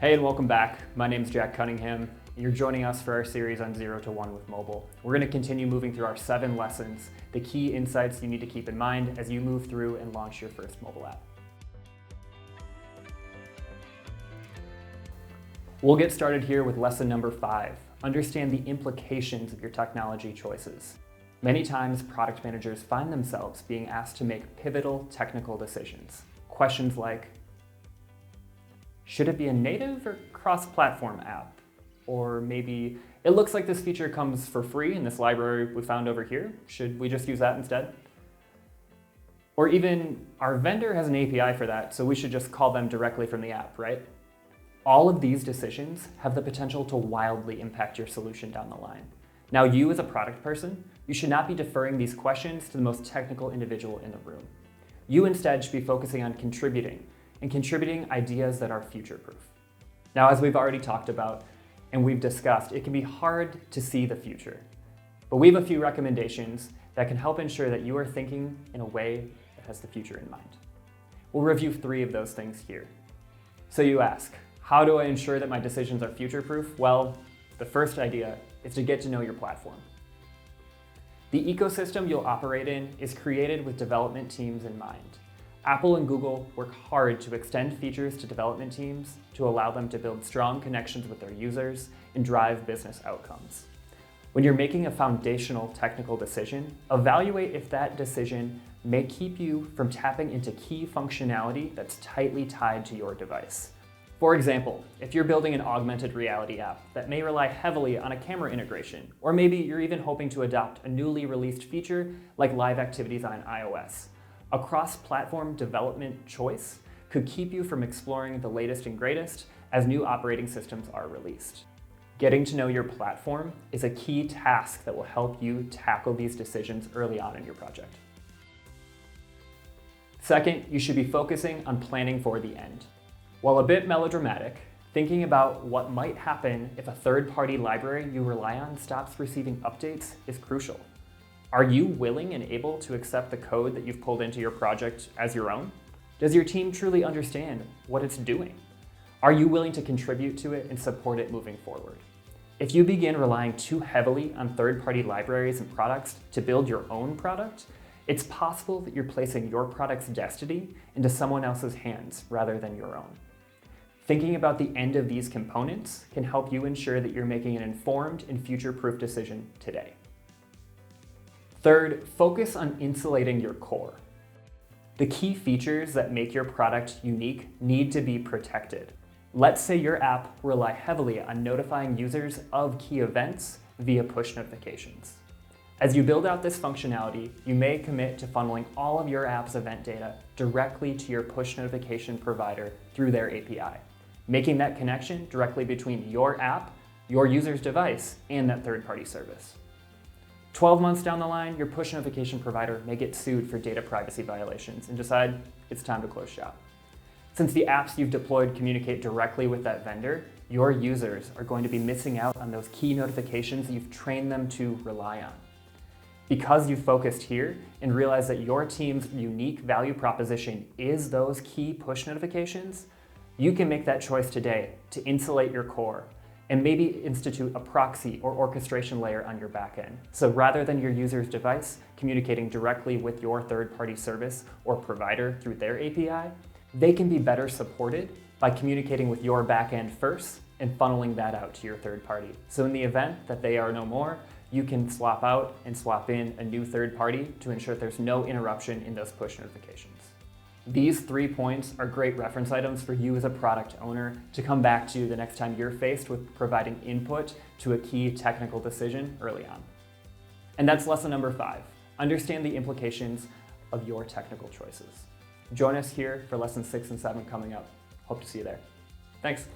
Hey and welcome back. My name is Jack Cunningham. You're joining us for our series on 0 to 1 with mobile. We're going to continue moving through our 7 lessons, the key insights you need to keep in mind as you move through and launch your first mobile app. We'll get started here with lesson number 5. Understand the implications of your technology choices. Many times, product managers find themselves being asked to make pivotal technical decisions. Questions like, should it be a native or cross-platform app? Or maybe, it looks like this feature comes for free in this library we found over here. Should we just use that instead? Or even, our vendor has an API for that, so we should just call them directly from the app, right? All of these decisions have the potential to wildly impact your solution down the line. Now, you as a product person, you should not be deferring these questions to the most technical individual in the room. You instead should be focusing on contributing ideas that are future-proof. Now, as we've already talked about and we've discussed, it can be hard to see the future. But we have a few recommendations that can help ensure that you are thinking in a way that has the future in mind. We'll review 3 of those things here. So you ask, how do I ensure that my decisions are future-proof? Well, the first idea is to get to know your platform. The ecosystem you'll operate in is created with development teams in mind. Apple and Google work hard to extend features to development teams to allow them to build strong connections with their users and drive business outcomes. When you're making a foundational technical decision, evaluate if that decision may keep you from tapping into key functionality that's tightly tied to your device. For example, if you're building an augmented reality app that may rely heavily on a camera integration, or maybe you're even hoping to adopt a newly released feature like live activities on iOS, a cross-platform development choice could keep you from exploring the latest and greatest as new operating systems are released. Getting to know your platform is a key task that will help you tackle these decisions early on in your project. Second, you should be focusing on planning for the end. While a bit melodramatic, thinking about what might happen if a third-party library you rely on stops receiving updates is crucial. Are you willing and able to accept the code that you've pulled into your project as your own? Does your team truly understand what it's doing? Are you willing to contribute to it and support it moving forward? If you begin relying too heavily on third-party libraries and products to build your own product, it's possible that you're placing your product's destiny into someone else's hands rather than your own. Thinking about the end of these components can help you ensure that you're making an informed and future-proof decision today. Third, focus on insulating your core. The key features that make your product unique need to be protected. Let's say your app rely heavily on notifying users of key events via push notifications. As you build out this functionality, you may commit to funneling all of your app's event data directly to your push notification provider through their API, making that connection directly between your app, your user's device, and that third-party service. 12 months down the line, your push notification provider may get sued for data privacy violations and decide it's time to close shop. Since the apps you've deployed communicate directly with that vendor, your users are going to be missing out on those key notifications you've trained them to rely on. Because you've focused here and realized that your team's unique value proposition is those key push notifications, you can make that choice today to insulate your core and maybe institute a proxy or orchestration layer on your backend. So rather than your user's device communicating directly with your third-party service or provider through their API, they can be better supported by communicating with your backend first and funneling that out to your third party. So in the event that they are no more, you can swap out and swap in a new third party to ensure there's no interruption in those push notifications. These 3 points are great reference items for you as a product owner to come back to the next time you're faced with providing input to a key technical decision early on. And that's lesson number 5. Understand the implications of your technical choices. Join us here for lessons 6 and 7 coming up. Hope to see you there. Thanks.